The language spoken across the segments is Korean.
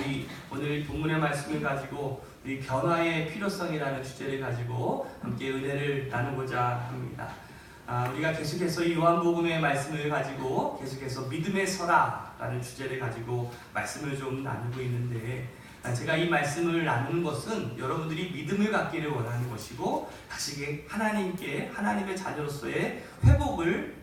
우리 오늘 본문의 말씀을 가지고 우리 변화의 필요성이라는 주제를 가지고 함께 은혜를 나누고자 합니다. 우리가 계속해서 이 요한복음의 말씀을 가지고 계속해서 믿음의 설화라는 주제를 가지고 말씀을 좀 나누고 있는데, 제가 이 말씀을 나누는 것은 여러분들이 믿음을 갖기를 원하는 것이고 다시 하나님의 자녀로서의 회복을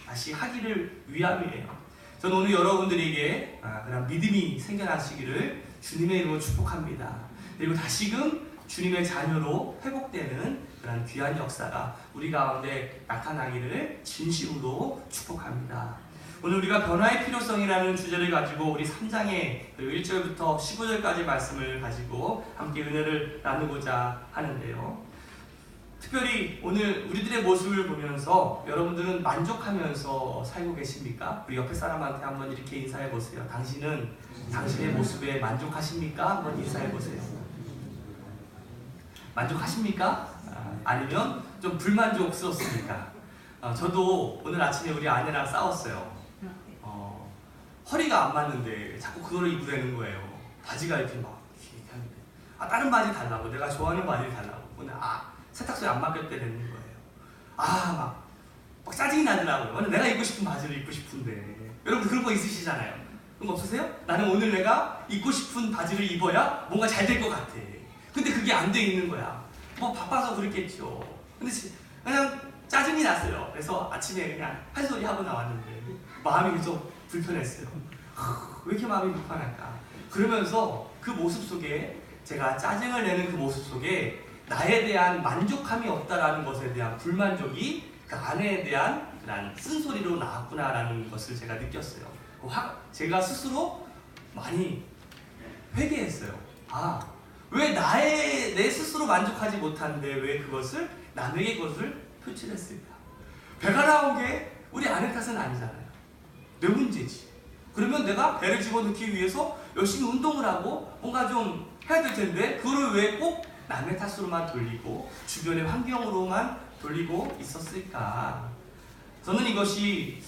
다시 하기를 위함이에요. 저는 오늘 여러분들에게 그런 믿음이 생겨나시기를 주님의 이름으로 축복합니다. 그리고 다시금 주님의 자녀로 회복되는 그런 귀한 역사가 우리 가운데 나타나기를 진심으로 축복합니다. 오늘 우리가 변화의 필요성이라는 주제를 가지고 우리 3장의 1절부터 15절까지 말씀을 가지고 함께 은혜를 나누고자 하는데요. 특별히 오늘 우리들의 모습을 보면서 여러분들은 만족하면서 살고 계십니까? 우리 옆에 사람한테 한번 이렇게 인사해 보세요. 당신은 당신의 모습에 만족하십니까? 한번 인사해 보세요. 만족하십니까? 아니면 좀 불만족스럽습니까? 저도 오늘 아침에 우리 아내랑 싸웠어요. 허리가 안 맞는데 자꾸 그거를 입으라는 거예요. 바지가 이렇게 막 이렇게 하는데 다른 바지 달라고, 내가 좋아하는 바지를 달라고. 오늘 세탁소에 안 맡겼대는 거예요. 막 짜증이 나더라고요. 오늘 내가 입고 싶은 바지를 입고 싶은데. 여러분 그런 거 있으시잖아요. 그런 거 없으세요? 나는 오늘 내가 입고 싶은 바지를 입어야 뭔가 잘 될 것 같아. 근데 그게 안 돼 있는 거야. 바빠서 그랬겠죠. 근데 그냥 짜증이 났어요. 그래서 아침에 그냥 한 소리 하고 나왔는데 마음이 계속 불편했어요. 왜 이렇게 마음이 불편할까? 그러면서 그 모습 속에, 제가 짜증을 내는 그 모습 속에 나에 대한 만족함이 없다라는 것에 대한 불만족이 그 아내에 대한 그런 쓴소리로 나왔구나라는 것을 제가 느꼈어요. 제가 스스로 많이 회개했어요. 왜 내 스스로 만족하지 못하는데 왜 그것을 남에게 그것을 표출했을까? 배가 나온 게 우리 아내 탓은 아니잖아요. 내 문제지. 그러면 내가 배를 집어넣기 위해서 열심히 운동을 하고 뭔가 좀 해야 될 텐데 그거를 왜 꼭 남의 탓으로만 돌리고 주변의 환경으로만 돌리고 있었을까? 저는 이것이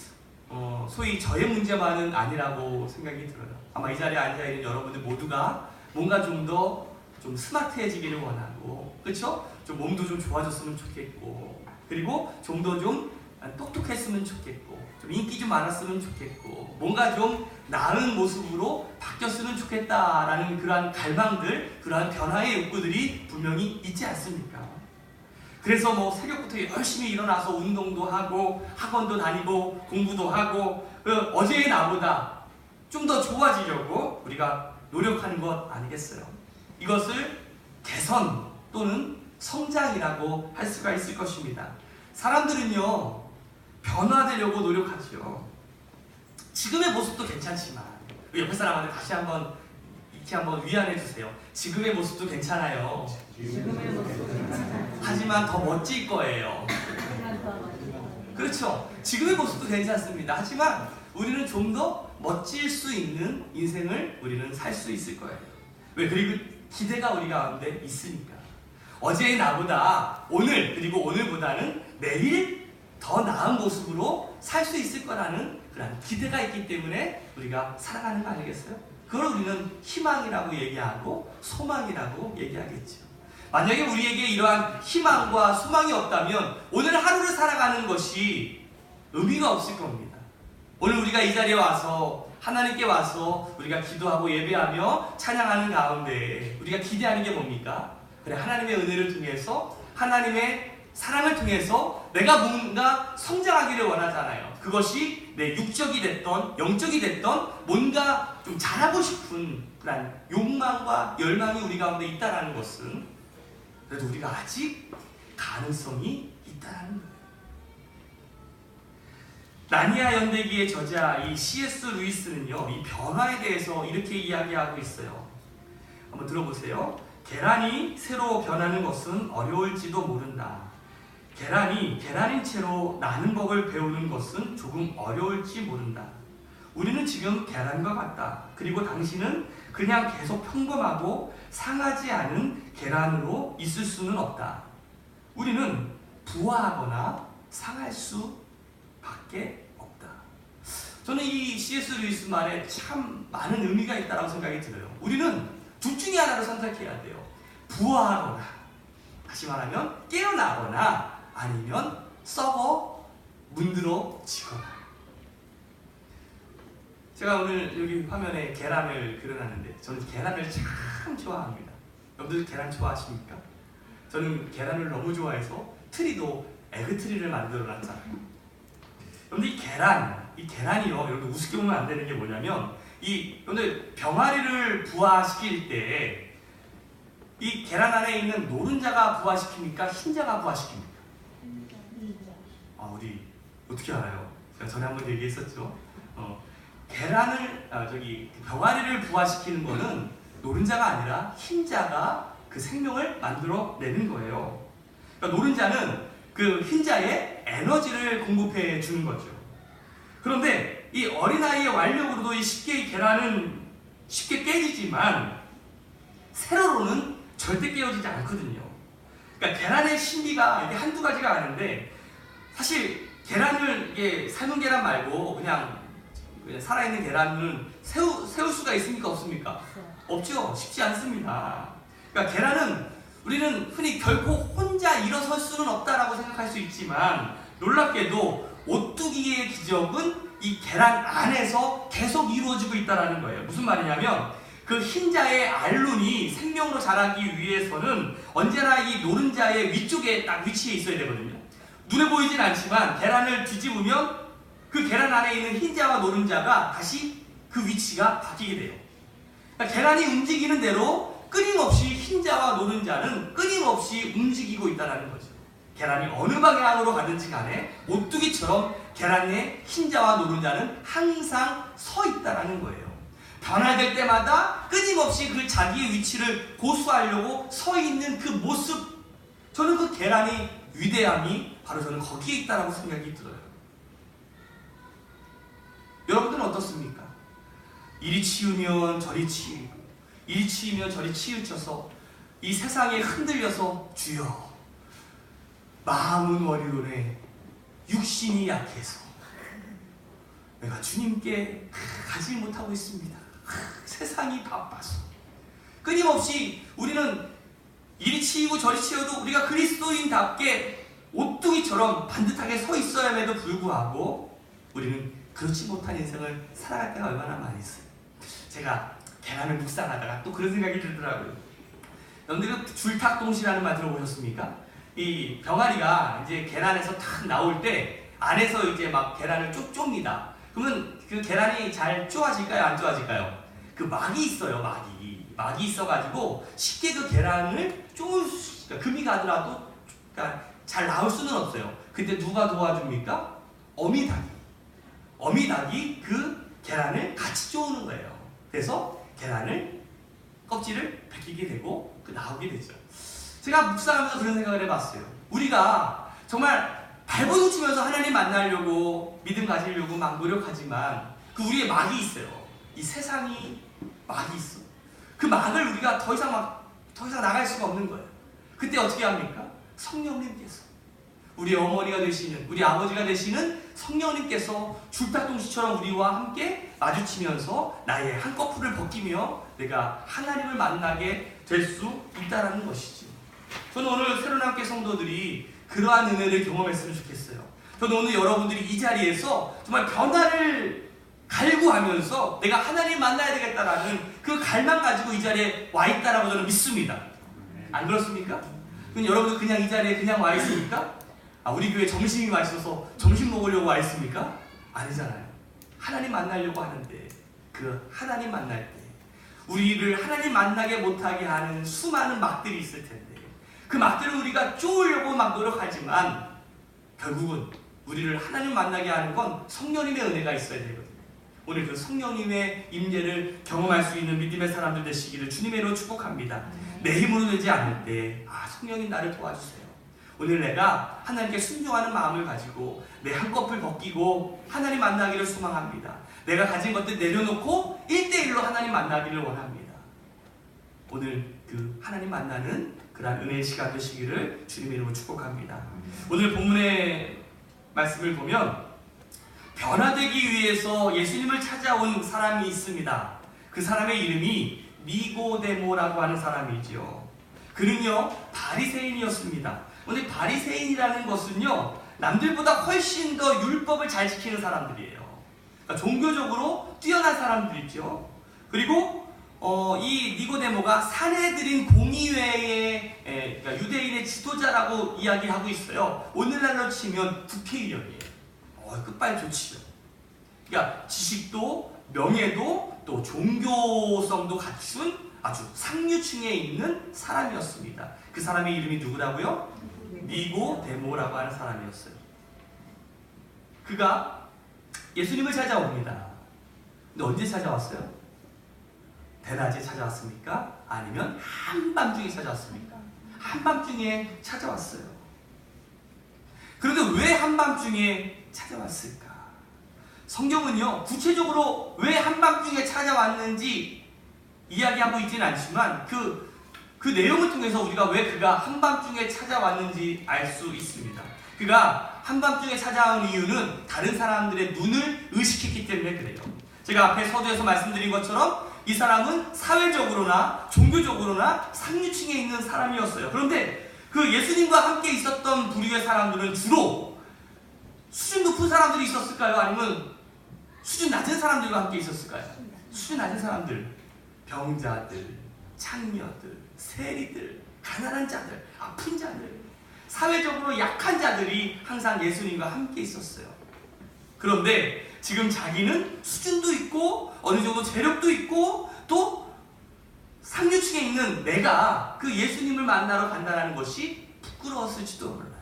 소위 저의 문제만은 아니라고 생각이 들어요. 아마 이 자리에 앉아있는 여러분들 모두가 뭔가 좀 더 좀 스마트해지기를 원하고, 그렇죠? 좀 몸도 좀 좋아졌으면 좋겠고, 그리고 좀 더 좀 똑똑했으면 좋겠고, 좀 인기 좀 많았으면 좋겠고, 뭔가 좀 나은 모습으로 바뀌었으면 좋겠다라는 그러한 갈망들, 그러한 변화의 욕구들이 분명히 있지 않습니까? 그래서 새벽부터 열심히 일어나서 운동도 하고 학원도 다니고 공부도 하고 어제의 나보다 좀 더 좋아지려고 우리가 노력하는 것 아니겠어요? 이것을 개선 또는 성장이라고 할 수가 있을 것입니다. 사람들은요, 변화되려고 노력하죠. 지금의 모습도 괜찮지만, 옆에 사람한테 다시 한번 이렇게 한번 위안해 주세요. 지금의 모습도 괜찮아요. 하지만 더 멋질 거예요. 그렇죠. 지금의 모습도 괜찮습니다. 하지만 우리는 좀 더 멋질 수 있는 인생을 우리는 살 수 있을 거예요. 왜? 그리고 기대가 우리 가운데 있으니까. 어제의 나보다 오늘, 그리고 오늘보다는 내일 더 나은 모습으로 살 수 있을 거라는 그런 기대가 있기 때문에 우리가 살아가는 거 아니겠어요? 그걸 우리는 희망이라고 얘기하고 소망이라고 얘기하겠죠. 만약에 우리에게 이러한 희망과 소망이 없다면 오늘 하루를 살아가는 것이 의미가 없을 겁니다. 오늘 우리가 이 자리에 와서 하나님께 와서 우리가 기도하고 예배하며 찬양하는 가운데 우리가 기대하는 게 뭡니까? 그래, 하나님의 은혜를 통해서, 하나님의 사랑을 통해서 내가 뭔가 성장하기를 원하잖아요. 그것이 내 육적이 됐던 영적이 됐던 뭔가 좀 잘하고 싶은 그런 욕망과 열망이 우리 가운데 있다는 것은, 그래도 우리가 아직 가능성이 있다는 거예요. 나니아 연대기의 저자 이 C.S. 루이스는요, 이 변화에 대해서 이렇게 이야기하고 있어요. 한번 들어보세요. 계란이 새로 변하는 것은 어려울지도 모른다. 계란이 계란인 채로 나는 법을 배우는 것은 조금 어려울지 모른다. 우리는 지금 계란과 같다. 그리고 당신은 그냥 계속 평범하고 상하지 않은 계란으로 있을 수는 없다. 우리는 부화하거나 상할 수밖에 없다. 저는 이 C.S. 루이스 말에 참 많은 의미가 있다고 생각이 들어요. 우리는 둘 중에 하나를 선택해야 돼요. 부화하거나, 다시 말하면 깨어나거나, 아니면 썩어 문드러지거나. 제가 오늘 여기 화면에 계란을 그려놨는데 저는 계란을 참 좋아합니다. 여러분들 계란 좋아하십니까? 저는 계란을 너무 좋아해서 트리도 에그트리를 만들어 놨잖아요. 그런데 이 계란이요, 여러분 우습게 보면 안 되는 게 뭐냐면, 여러분들 병아리를 부화시킬 때 이 계란 안에 있는 노른자가 부화시킵니까? 흰자가 부화시킵니까? 우리 어떻게 알아요? 제가 전에 한번 얘기했었죠. 병아리를 부화시키는 거는 노른자가 아니라 흰자가 그 생명을 만들어내는 거예요. 그러니까 노른자는 그 흰자에 에너지를 공급해 주는 거죠. 그런데 이 어린아이의 완력으로도 이 계란은 쉽게 깨지지만 세로로는 절대 깨어지지 않거든요. 그러니까 계란의 신비가 이게 한두 가지가 아닌데, 사실 계란을 이게 삶은 계란 말고 그냥 살아있는 계란은 세울 수가 있습니까? 없습니까? 없죠. 쉽지 않습니다. 그러니까 계란은 우리는 흔히 결코 혼자 일어설 수는 없다라고 생각할 수 있지만, 놀랍게도 오뚜기의 기적은 이 계란 안에서 계속 이루어지고 있다는 거예요. 무슨 말이냐면, 그 흰자의 알룬이 생명으로 자라기 위해서는 언제나 이 노른자의 위쪽에 딱 위치해 있어야 되거든요. 눈에 보이진 않지만 계란을 뒤집으면 그 계란 안에 있는 흰자와 노른자가 다시 그 위치가 바뀌게 돼요. 그러니까 계란이 움직이는 대로 끊임없이 흰자와 노른자는 끊임없이 움직이고 있다는 거죠. 계란이 어느 방향으로 가든지 간에 오뚜기처럼 계란의 흰자와 노른자는 항상 서 있다는 거예요. 변화될 때마다 끊임없이 그 자기의 위치를 고수하려고 서 있는 그 모습, 저는 그 계란의 위대함이 바로 저는 거기에 있다라고 생각이 들어요. 여러분들은 어떻습니까? 이리 치우면 저리 치우고, 이리 치우면 저리 치우쳐서 이 세상에 흔들려서 주여, 마음은 어리로네, 육신이 약해서 내가 주님께 가지 못하고 있습니다. 세상이 바빠서. 끊임없이 우리는 이리 치이고 저리 치여도 우리가 그리스도인답게 오뚜기처럼 반듯하게 서 있어야에도 불구하고 우리는 그렇지 못한 인생을 살아갈 때가 얼마나 많이 있어요. 제가 계란을 묵상하다가 또 그런 생각이 들더라고요. 여러분들 줄탁동시라는 말 들어보셨습니까? 이 병아리가 이제 계란에서 탁 나올 때 안에서 이제 막 계란을 쭉 쫭니다. 그러면 그 계란이 잘 쪼아질까요? 안 쪼아질까요? 그 막이 있어요, 막이 있어가지고 쉽게 그 계란을 그러니까 금이 가더라도 그러니까 잘 나올 수는 없어요. 근데 누가 도와줍니까? 어미닭이 그 계란을 같이 쪼는 거예요. 그래서 껍질을 벗기게 되고 나오게 되죠. 제가 묵상하면서 그런 생각을 해봤어요. 우리가 정말 발버둥 치면서 하나님 만나려고 믿음 가지려고 막 노력하지만 그 우리의 막이 있어요. 이 세상이 막이 있어. 그 막을 우리가 더 이상 나갈 수가 없는 거예요. 그때 어떻게 합니까? 성령님께서, 우리 어머니가 되시는, 우리 아버지가 되시는 성령님께서 줄탁동시처럼 우리와 함께 마주치면서 나의 한꺼풀을 벗기며 내가 하나님을 만나게 될 수 있다는 것이죠. 저는 오늘 새로남교 성도들이 그러한 은혜를 경험했으면 좋겠어요. 저는 오늘 여러분들이 이 자리에서 정말 변화를 갈구하면서 내가 하나님 만나야 되겠다라는 그 갈망 가지고 이 자리에 와 있다라고 저는 믿습니다. 안 그렇습니까? 그럼 여러분들 그냥 이 자리에 그냥 와 있습니까? 우리 교회 점심이 맛있어서 점심 먹으려고 와 있습니까? 아니잖아요. 하나님 만나려고 하는데 그 하나님 만날 때 우리를 하나님 만나게 못하게 하는 수많은 막들이 있을 텐데 그 막들을 우리가 쪼으려고 막 노력하지만 결국은 우리를 하나님 만나게 하는 건 성령님의 은혜가 있어야 되거든요. 오늘 그 성령님의 임재를 경험할 수 있는 믿음의 사람들 되시기를 주님의 이름으로 축복합니다. 내 힘으로 되지 않을 때 성령님 나를 도와주세요. 오늘 내가 하나님께 순종하는 마음을 가지고 내 한꺼풀 벗기고 하나님 만나기를 소망합니다. 내가 가진 것들 내려놓고 1대1로 하나님 만나기를 원합니다. 오늘 그 하나님 만나는 그러한 은혜의 시간 되시기를 주님의 이름으로 축복합니다. 오늘 본문의 말씀을 보면 변화되기 위해서 예수님을 찾아온 사람이 있습니다. 그 사람의 이름이 니고데모라고 하는 사람이죠. 그는요 바리새인이었습니다. 근데 바리새인이라는 것은요 남들보다 훨씬 더 율법을 잘 지키는 사람들이에요. 그러니까 종교적으로 뛰어난 사람들이죠. 그리고 이 니고데모가 사내들인 공의회의 그러니까 유대인의 지도자라고 이야기하고 있어요. 오늘날로 치면 국회의원이에요. 끝발 좋지요. 그러니까 지식도 명예도 또 종교성도 갖춘 아주 상류층에 있는 사람이었습니다. 그 사람의 이름이 누구라고요? 니고데모라고 하는 사람이었어요. 그가 예수님을 찾아옵니다. 근데 언제 찾아왔어요? 대낮에 찾아왔습니까? 아니면 한밤중에 찾아왔습니까? 한밤중에 찾아왔어요. 그런데 왜 한밤중에 찾아왔을까? 성경은요 구체적으로 왜 한밤중에 찾아왔는지 이야기하고 있지는 않지만 그 내용을 통해서 우리가 왜 그가 한밤중에 찾아왔는지 알 수 있습니다. 그가 한밤중에 찾아온 이유는 다른 사람들의 눈을 의식했기 때문에 그래요. 제가 앞에 서두에서 말씀드린 것처럼 이 사람은 사회적으로나 종교적으로나 상류층에 있는 사람이었어요. 그런데 그 예수님과 함께 있었던 부류의 사람들은 주로 수준 높은 사람들이 있었을까요? 아니면 수준 낮은 사람들과 함께 있었을까요? 수준 낮은 사람들, 병자들, 창녀들, 세리들, 가난한 자들, 아픈 자들, 사회적으로 약한 자들이 항상 예수님과 함께 있었어요. 그런데 지금 자기는 수준도 있고 어느 정도 재력도 있고 또 상류층에 있는 내가 그 예수님을 만나러 간다는 것이 부끄러웠을지도 몰라요.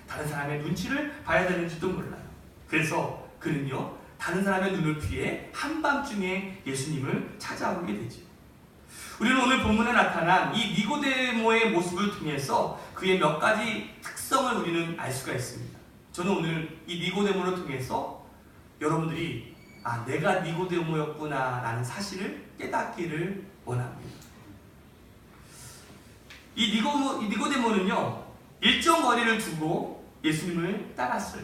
다른 사람의 눈치를 봐야 되는지도 몰라요. 그래서 그는요 다른 사람의 눈을 피해 한밤중에 예수님을 찾아오게 되죠. 우리는 오늘 본문에 나타난 이 니고데모의 모습을 통해서 그의 몇 가지 특성을 우리는 알 수가 있습니다. 저는 오늘 이 니고데모를 통해서 여러분들이 내가 니고데모였구나 라는 사실을 깨닫기를 원합니다. 이 니고데모는요 일정 거리를 두고 예수님을 따랐어요.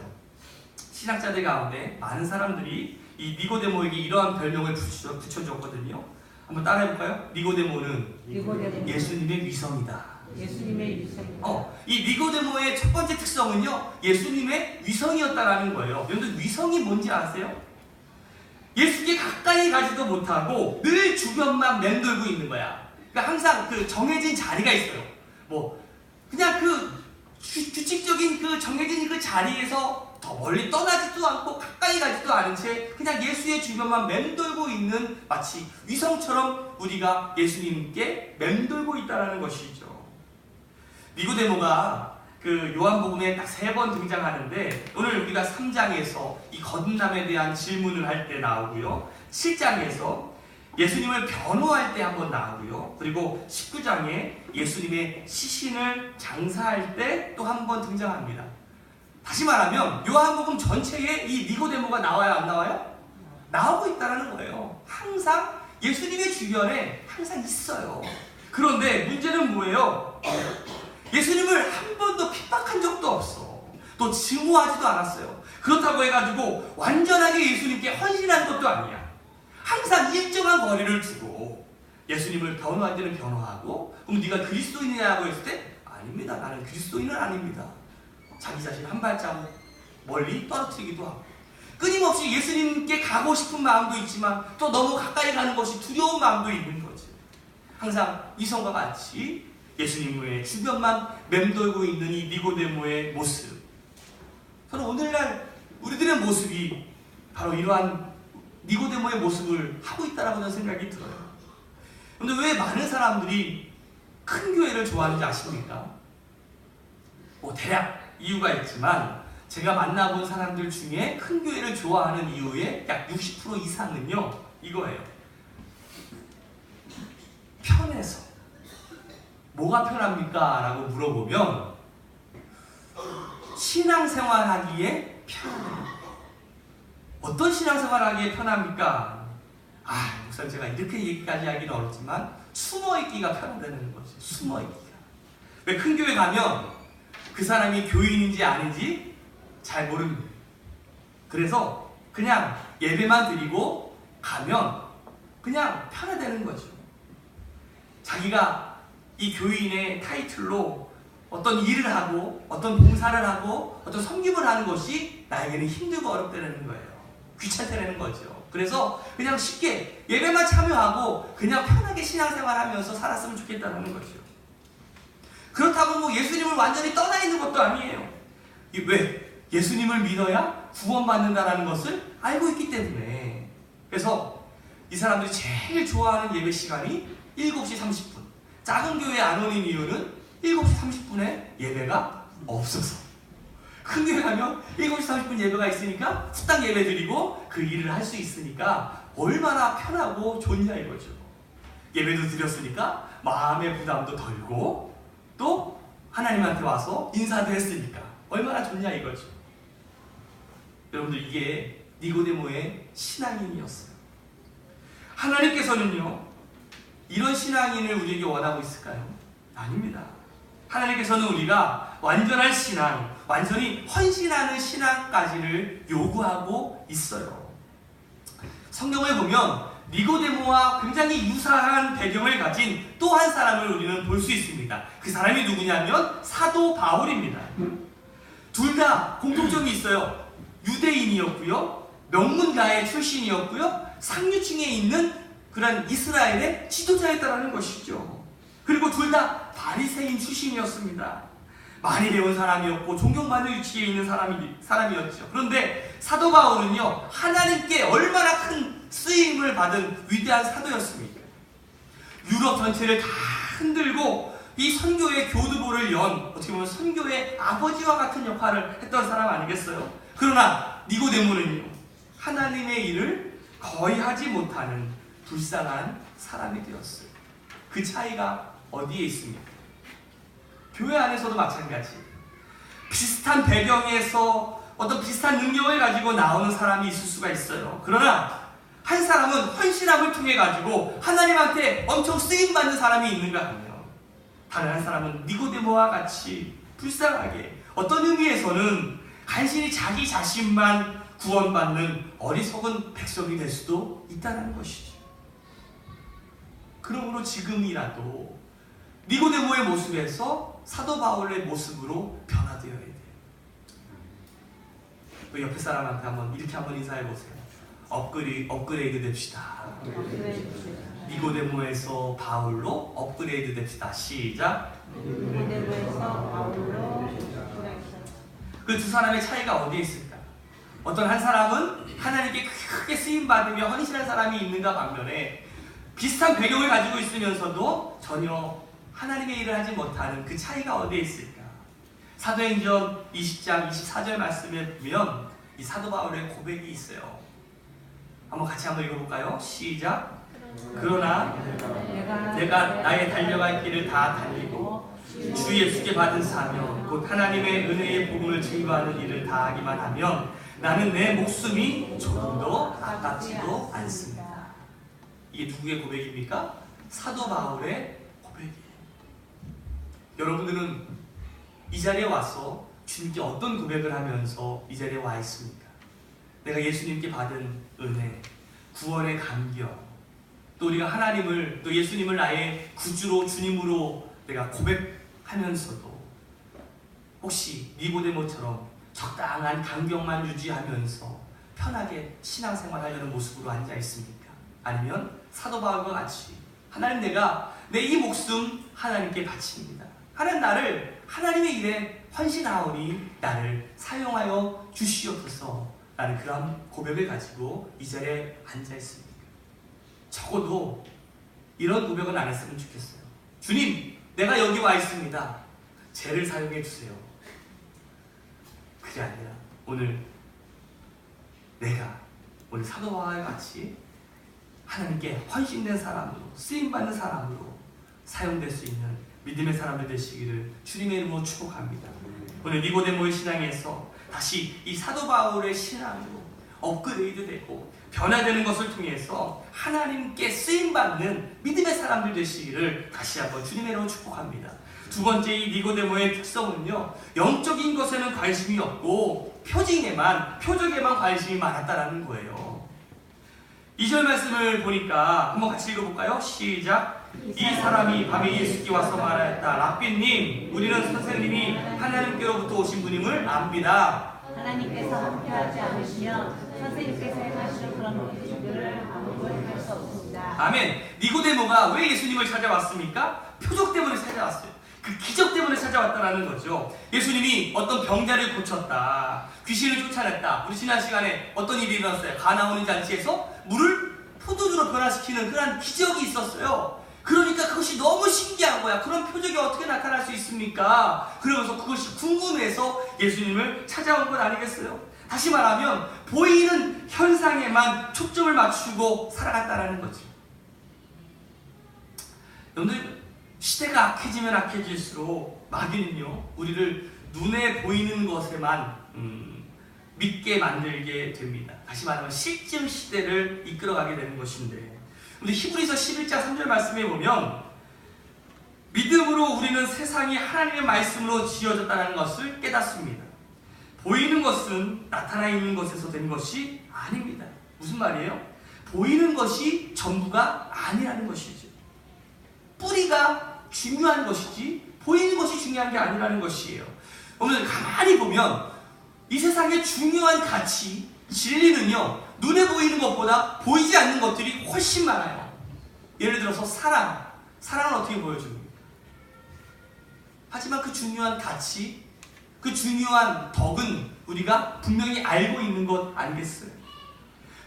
신학자들 가운데 많은 사람들이 이 니고데모에게 이러한 별명을 붙여줬거든요. 한번 따라해볼까요? 니고데모는 예수님의 위성이다. 예수님의 위성이다. 이 니고데모의 첫 번째 특성은요 예수님의 위성이었다라는 거예요. 여러분들 위성이 뭔지 아세요? 예수께 가까이 가지도 못하고 늘 주변만 맴돌고 있는 거야. 그러니까 항상 그 정해진 자리가 있어요. 그냥 그 규칙적인 그 정해진 그 자리에서 더 멀리 떠나지도 않고 가까이 가지도 않은 채 그냥 예수의 주변만 맴돌고 있는 마치 위성처럼 우리가 예수님께 맴돌고 있다는 것이죠. 니고데모가 그 요한복음에 딱 3번 등장하는데 오늘 우리가 3장에서 이 거듭남에 대한 질문을 할 때 나오고요. 7장에서 예수님을 변호할 때 한번 나오고요. 그리고 19장에 예수님의 시신을 장사할 때 또 한 번 등장합니다. 다시 말하면 요한복음 전체에 이 니고데모가 나와요? 안 나와요? 나오고 있다는 거예요. 항상 예수님의 주변에 항상 있어요. 그런데 문제는 뭐예요? 예수님을 한 번도 핍박한 적도 없어. 또 증오하지도 않았어요. 그렇다고 해가지고 완전하게 예수님께 헌신한 것도 아니야. 항상 일정한 거리를 두고 예수님을 변호할 때는 변호하고 그럼 네가 그리스도인이냐고 했을 때 아닙니다. 나는 그리스도인은 아닙니다. 자기 자신 한 발자국 멀리 떨어뜨리기도 하고 끊임없이 예수님께 가고 싶은 마음도 있지만 또 너무 가까이 가는 것이 두려운 마음도 있는 거죠. 항상 이성과 같이 예수님의 주변만 맴돌고 있는 이 니고데모의 모습. 저는 오늘날 우리들의 모습이 바로 이러한 니고데모의 모습을 하고 있다라고 저는 생각이 들어요. 그런데 왜 많은 사람들이 큰 교회를 좋아하는지 아십니까? 대략 이유가 있지만 제가 만나본 사람들 중에 큰 교회를 좋아하는 이유의 약 60% 이상은요 이거예요. 편해서. 뭐가 편합니까? 라고 물어보면 신앙생활 하기에 편해요. 어떤 신앙생활 하기에 편합니까? 목사님 제가 이렇게 얘기까지 하기는 어렵지만 숨어있기가 편하다는 거죠. 숨어있기가. 왜 큰 교회 가면 그 사람이 교인인지 아닌지 잘 모릅니다. 그래서 그냥 예배만 드리고 가면 그냥 편해되는 거죠. 자기가 이 교인의 타이틀로 어떤 일을 하고 어떤 봉사를 하고 어떤 섬김을 하는 것이 나에게는 힘들고 어렵다는 거예요. 귀찮다는 거죠. 그래서 그냥 쉽게 예배만 참여하고 그냥 편하게 신앙생활하면서 살았으면 좋겠다는 거죠. 그렇다고 뭐 예수님을 완전히 떠나 있는 것도 아니에요. 왜? 예수님을 믿어야 구원받는다는 것을 알고 있기 때문에. 그래서 이 사람들이 제일 좋아하는 예배 시간이 7시 30분. 작은 교회에 안 오는 이유는 7시 30분에 예배가 없어서. 큰 교회 가면 7시 30분 예배가 있으니까 후딱 예배 드리고 그 일을 할 수 있으니까 얼마나 편하고 좋냐 이거죠. 예배도 드렸으니까 마음의 부담도 덜고 또 하나님한테 와서 인사도 했으니까 얼마나 좋냐 이거죠. 여러분들, 이게 니고데모의 신앙인이었어요. 하나님께서는요, 이런 신앙인을 우리에게 원하고 있을까요? 아닙니다. 하나님께서는 우리가 완전한 신앙, 완전히 헌신하는 신앙까지를 요구하고 있어요. 성경을 보면 니고데모와 굉장히 유사한 배경을 가진 또 한 사람을 우리는 볼 수 있습니다. 그 사람이 누구냐면 사도 바울입니다. 둘 다 공통점이 있어요. 유대인이었고요, 명문가의 출신이었고요, 상류층에 있는 그런 이스라엘의 지도자였다는 것이죠. 그리고 둘 다 바리새인 출신이었습니다. 많이 배운 사람이었고 존경받는 위치에 있는 사람이었죠. 그런데 사도 바울은요, 하나님께 얼마나 큰 쓰임을 받은 위대한 사도였습니까? 유럽 전체를 다 흔들고 이 선교의 교두보를 연, 어떻게 보면 선교의 아버지와 같은 역할을 했던 사람 아니겠어요? 그러나 니고데모는요, 하나님의 일을 거의 하지 못하는 불쌍한 사람이 되었어요. 그 차이가 어디에 있습니까? 교회 안에서도 마찬가지. 비슷한 배경에서 어떤 비슷한 능력을 가지고 나오는 사람이 있을 수가 있어요. 그러나 한 사람은 헌신함을 통해 가지고 하나님한테 엄청 쓰임받는 사람이 있는가 하면, 다른 한 사람은 니고데모와 같이 불쌍하게, 어떤 의미에서는 간신히 자기 자신만 구원받는 어리석은 백성이 될 수도 있다는 것이죠. 그러므로 지금이라도 니고데모의 모습에서 사도 바울의 모습으로 변화되어야 돼요. 그 옆에 사람한테 이렇게 한번 인사해 보세요. 업그레이드 됩시다. 니고데모에서 바울로 업그레이드 됩시다. 시작. 니고데모에서 바울로. 그 두 사람의 차이가 어디에 있을까? 어떤 한 사람은 하나님께 크게 쓰임 받으며 헌신한 사람이 있는가 반면에, 비슷한 배경을 가지고 있으면서도 전혀 하나님의 일을 하지 못하는 그 차이가 어디에 있을까? 사도행전 20장 24절 말씀에 보면 이 사도 바울의 고백이 있어요. 같이 한번 읽어볼까요? 시작. 그러나 내가 나의 달려갈 길을 다 달리고 주 예수께 받은 사명, 곧 하나님의 은혜의 복음을 증거하는 일을 다 하기만 하면 나는 내 목숨이 조금도 아깝지도 않습니다. 이게 누구의 고백입니까? 사도 바울의 고백이에요. 여러분들은 이 자리에 와서 주님께 어떤 고백을 하면서 이 자리에 와 있습니까? 내가 예수님께 받은 은혜, 구원의 감격, 또 우리가 하나님을, 또 예수님을 나의 구주로, 주님으로 내가 고백하면서도 혹시 니고데모처럼 적당한 간격만 유지하면서 편하게 신앙생활하려는 모습으로 앉아 있습니까? 아니면 사도 바울과 같이 하나님, 내가 내 이 목숨 하나님께 바칩니다. 하나님, 나를 하나님의 일에 헌신하오니 나를 사용하여 주시옵소서 라는 그런 고백을 가지고 이 자리에 앉아 있습니다. 적어도 이런 고백은 안 했으면 좋겠어요. 주님, 내가 여기 와 있습니다. 쟤를 사용해 주세요. 그게 아니라 내가 오늘 사도 바울과 같이 하나님께 헌신된 사람으로, 쓰임받는 사람으로 사용될 수 있는 믿음의 사람들 되시기를 주님의 이름으로 축복합니다. 오늘 니고데모의 신앙에서 다시 이 사도 바울의 신앙으로 업그레이드 되고 변화되는 것을 통해서 하나님께 쓰임받는 믿음의 사람들 되시기를 다시 한번 주님의 이름으로 축복합니다. 두 번째, 이 니고데모의 특성은요, 영적인 것에는 관심이 없고 표적에만 관심이 많았다라는 거예요. 2절 말씀을 보니까 한번 같이 읽어볼까요? 시작. 이 사람이 밤에 예수께 와서 말하였다. 랍비님, 우리는 선생님이 하나님께로부터 오신 분임을 압니다. 하나님께서 함께하지 않으시면 선생님께서 행하시는 그런 일들을 아무도 행할 수 없습니다. 아멘. 니고데모가 왜 예수님을 찾아왔습니까? 표적 때문에 찾아왔어요. 그 기적 때문에 찾아왔다라는 거죠. 예수님이 어떤 병자를 고쳤다, 귀신을 쫓아냈다. 우리 지난 시간에 어떤 일이 일어났어요? 가나오니 잔치에서 물을 포도주로 변화시키는 그런 기적이 있었어요. 그러니까 그것이 너무 신기한 거야. 그런 표적이 어떻게 나타날 수 있습니까? 그러면서 그것이 궁금해서 예수님을 찾아온 것 아니겠어요? 다시 말하면 보이는 현상에만 초점을 맞추고 살아갔다라는 거죠. 여러분들, 시대가 악해지면 악해질수록 마귀는요, 우리를 눈에 보이는 것에만 믿게 만들게 됩니다. 다시 말하면 실증 시대를 이끌어가게 되는 것인데, 우리 히브리서 11장 3절 말씀에 보면 믿음으로 우리는 세상이 하나님의 말씀으로 지어졌다는 것을 깨닫습니다. 보이는 것은 나타나 있는 것에서 된 것이 아닙니다. 무슨 말이에요? 보이는 것이 전부가 아니라는 것이죠. 뿌리가 중요한 것이지 보이는 것이 중요한 게 아니라는 것이에요. 오늘 가만히 보면 이 세상의 중요한 가치, 진리는요, 눈에 보이는 것보다 보이지 않는 것들이 훨씬 많아요. 예를 들어서 사랑은 어떻게 보여줍니까? 하지만 그 중요한 가치, 그 중요한 덕은 우리가 분명히 알고 있는 것 아니겠어요?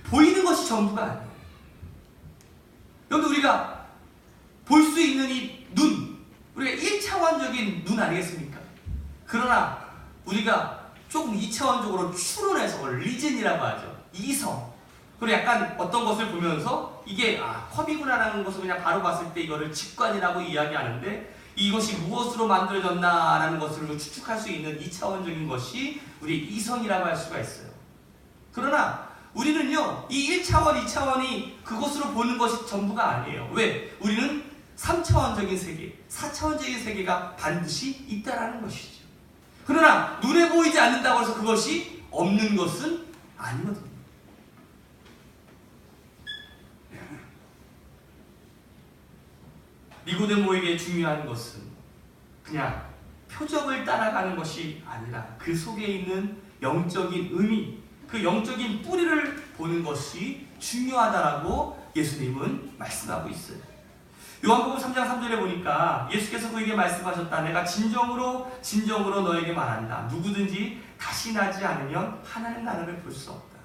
보이는 것이 전부가 아니에요. 여러분, 우리가 볼 수 있는 이 눈, 우리가 1차원적인 눈 아니겠습니까? 그러나 우리가 조금 2차원적으로 추론해서 리즌이라고 하죠. 이성. 그리고 약간 어떤 것을 보면서 이게 컵이구나라는 것을 그냥 바로 봤을 때 이거를 직관이라고 이야기하는데, 이것이 무엇으로 만들어졌나라는 것을 추측할 수 있는 2차원적인 것이 우리 이성이라고 할 수가 있어요. 그러나 우리는요, 이 1차원, 2차원이 그것으로 보는 것이 전부가 아니에요. 왜? 우리는 3차원적인 세계, 4차원적인 세계가 반드시 있다라는 것이죠. 그러나 눈에 보이지 않는다고 해서 그것이 없는 것은 아니거든요. 니고데모에게 중요한 것은 그냥 표적을 따라가는 것이 아니라 그 속에 있는 영적인 의미, 그 영적인 뿌리를 보는 것이 중요하다라고 예수님은 말씀하고 있어요. 요한복음 3장 3절에 보니까 예수께서 그에게 말씀하셨다. 내가 진정으로 너에게 말한다. 누구든지 다시 나지 않으면 하나님 나라를 볼 수 없다.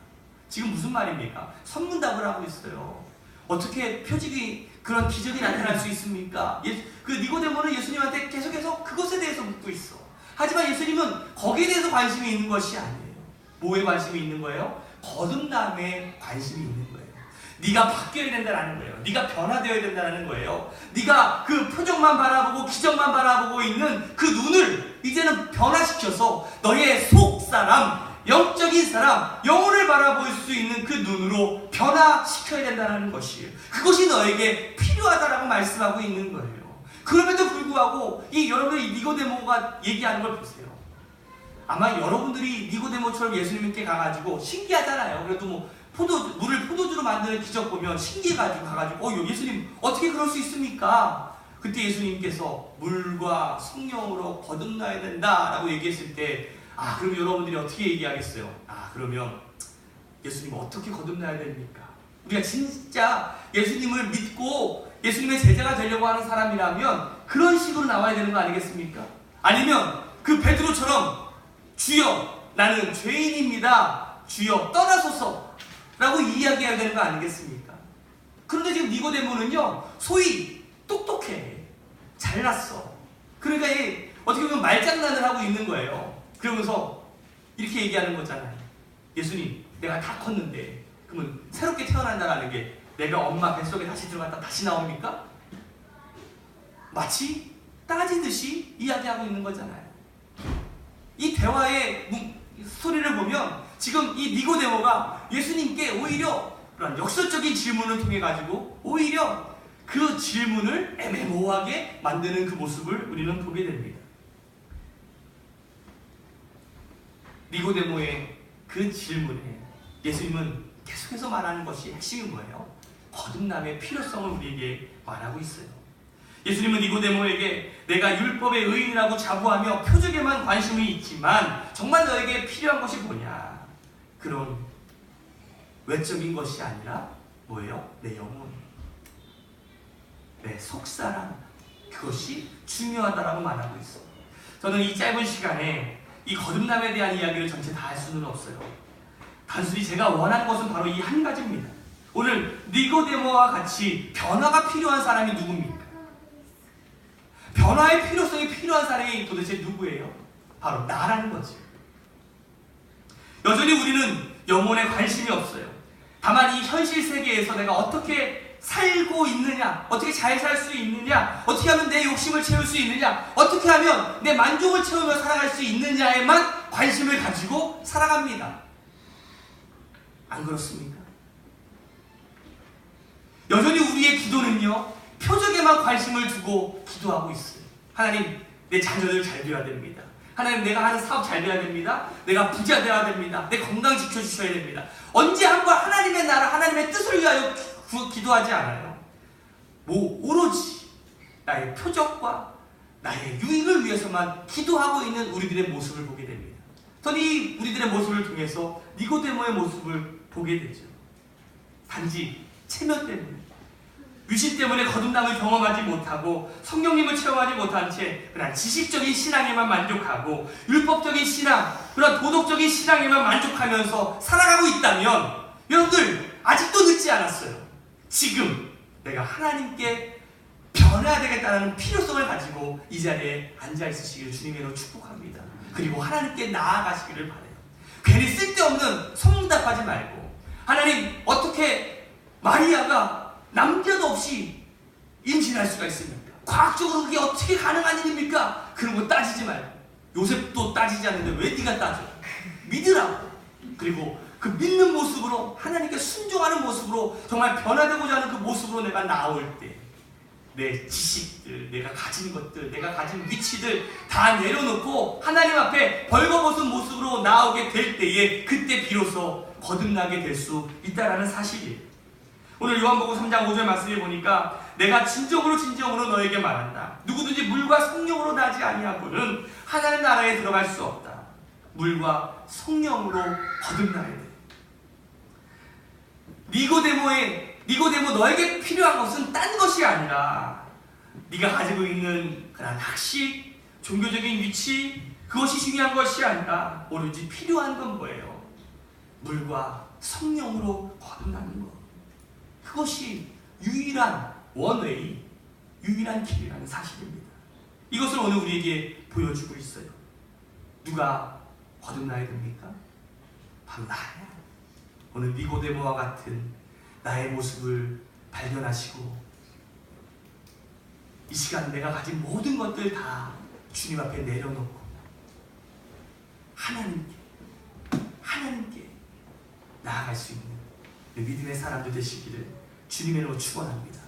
지금 무슨 말입니까? 선문답을 하고 있어요. 어떻게 표적이, 그런 기적이 나타날 수 있습니까? 그 니고데모는 예수님한테 계속해서 그것에 대해서 묻고 있어. 하지만 예수님은 거기에 대해서 관심이 있는 것이 아니에요. 뭐에 관심이 있는 거예요? 거듭남에 관심이 있는 거예요. 네가 바뀌어야 된다는 거예요. 네가 변화되어야 된다는 거예요. 네가 그 표적만 바라보고 기적만 바라보고 있는 그 눈을 이제는 변화시켜서 너의 속사람, 영적인 사람, 영혼을 바라볼 수 있는 그 눈으로 변화시켜야 된다는 것이에요. 그것이 너에게 필요하다라고 말씀하고 있는 거예요. 그럼에도 불구하고 여러분이 니고데모가 얘기하는 걸 보세요. 아마 여러분들이 니고데모처럼 예수님께 가가지고 신기하잖아요. 그래도 물을 포도주로 만드는 기적 보면 신기해가지고 가가지고 예수님 어떻게 그럴 수 있습니까? 그때 예수님께서 물과 성령으로 거듭나야 된다라고 얘기했을 때, 그럼 여러분들이 어떻게 얘기하겠어요? 그러면 예수님 어떻게 거듭나야 됩니까? 우리가 진짜 예수님을 믿고 예수님의 제자가 되려고 하는 사람이라면 그런 식으로 나와야 되는 거 아니겠습니까? 아니면 그 베드로처럼 주여 나는 죄인입니다. 주여 떠나소서 라고 이야기해야 되는 거 아니겠습니까? 그런데 지금 니고데모는요, 소위 똑똑해. 잘났어. 그러니까 어떻게 보면 말장난을 하고 있는 거예요. 그러면서 이렇게 얘기하는 거잖아요. 예수님, 내가 다 컸는데 그러면 새롭게 태어난다라는 게 내가 엄마 뱃속에 다시 들어갔다 다시 나옵니까? 마치 따지듯이 이야기하고 있는 거잖아요. 이 대화의 스토리를 보면 지금 이 니고데모가 예수님께 오히려 그런 역설적인 질문을 통해 가지고 오히려 그 질문을 애매모호하게 만드는 그 모습을 우리는 보게 됩니다. 니고데모의 그 질문에 예수님은 계속해서 말하는 것이 핵심인 거예요. 거듭남의 필요성을 우리에게 말하고 있어요. 예수님은 니고데모에게 내가 율법의 의인이라고 자부하며 표적에만 관심이 있지만 정말 너에게 필요한 것이 뭐냐? 그런 외적인 것이 아니라 뭐예요? 내 영혼, 내 속사람, 그것이 중요하다라고 말하고 있어요. 저는 이 짧은 시간에 이 거듭남에 대한 이야기를 전체 다 할 수는 없어요. 단순히 제가 원하는 것은 바로 이 한 가지입니다. 오늘 니고데모와 같이 변화가 필요한 사람이 누굽니까? 변화의 필요성이 필요한 사람이 도대체 누구예요? 바로 나라는 거죠. 여전히 우리는 영혼에 관심이 없어요. 다만 이 현실 세계에서 내가 어떻게 살고 있느냐, 어떻게 잘 살 수 있느냐, 어떻게 하면 내 욕심을 채울 수 있느냐, 어떻게 하면 내 만족을 채우며 살아갈 수 있느냐에만 관심을 가지고 살아갑니다. 안 그렇습니까? 여전히 우리의 기도는요, 표적에만 관심을 두고 기도하고 있어요. 하나님, 내 자녀들 잘 되어야 됩니다. 하나님, 내가 하는 사업 잘 되어야 됩니다. 내가 부자 되어야 됩니다. 내 건강 지켜주셔야 됩니다. 언제 한번 하나님의 나라, 하나님의 뜻을 위하여 기도하지 않아요. 오로지 나의 표적과 나의 유익을 위해서만 기도하고 있는 우리들의 모습을 보게 됩니다. 저는 이 우리들의 모습을 통해서 니고데모의 모습을 보게 되죠. 단지 체면 때문에, 위신 때문에 거듭남을 경험하지 못하고 성령님을 체험하지 못한 채 그냥 지식적인 신앙에만 만족하고 율법적인 신앙, 그런 도덕적인 신앙에만 만족하면서 살아가고 있다면 여러분들 아직도 늦지 않았어요. 지금 내가 하나님께 변해야 되겠다는 필요성을 가지고 이 자리에 앉아있으시기를 주님으로 축복합니다. 그리고 하나님께 나아가시기를 바라요. 괜히 쓸데없는 소문답하지 말고, 하나님, 어떻게 마리아가 남자도 없이 임신할 수가 있습니까? 과학적으로 그게 어떻게 가능한 일입니까? 그런 거 따지지 말고, 요셉도 따지지 않는데 왜 네가 따져? 믿으라고. 그리고 그 믿는 모습으로, 하나님께 순종하는 모습으로, 정말 변화되고자 하는 그 모습으로 내가 나올 때 내 지식들, 내가 가진 것들, 내가 가진 위치들 다 내려놓고 하나님 앞에 벌거벗은 모습으로 나오게 될 때에 그때 비로소 거듭나게 될 수 있다라는 사실이에요. 오늘 요한복음 3장 5절 말씀에 보니까 내가 진정으로 너에게 말한다. 누구든지 물과 성령으로 나지 아니하고는 하나님 나라에 들어갈 수 없다. 물과 성령으로 거듭나야 돼. 니고데모, 너에게 필요한 것은 딴 것이 아니라 네가 가지고 있는 그런 학식, 종교적인 위치, 그것이 중요한 것이 아니라 오로지 필요한 건 뭐예요? 물과 성령으로 거듭나는 것. 그것이 유일한 원웨이, 유일한 길이라는 사실입니다. 이것을 오늘 우리에게 보여주고 있어요. 누가 거듭나야 됩니까? 바로 나야. 오늘 니고데모와 같은 나의 모습을 발견하시고 이 시간 내가 가진 모든 것들 다 주님 앞에 내려놓고 하나님께 나아갈 수 있는 믿음의 사람들 되시기를 주님의 이름으로 축원합니다.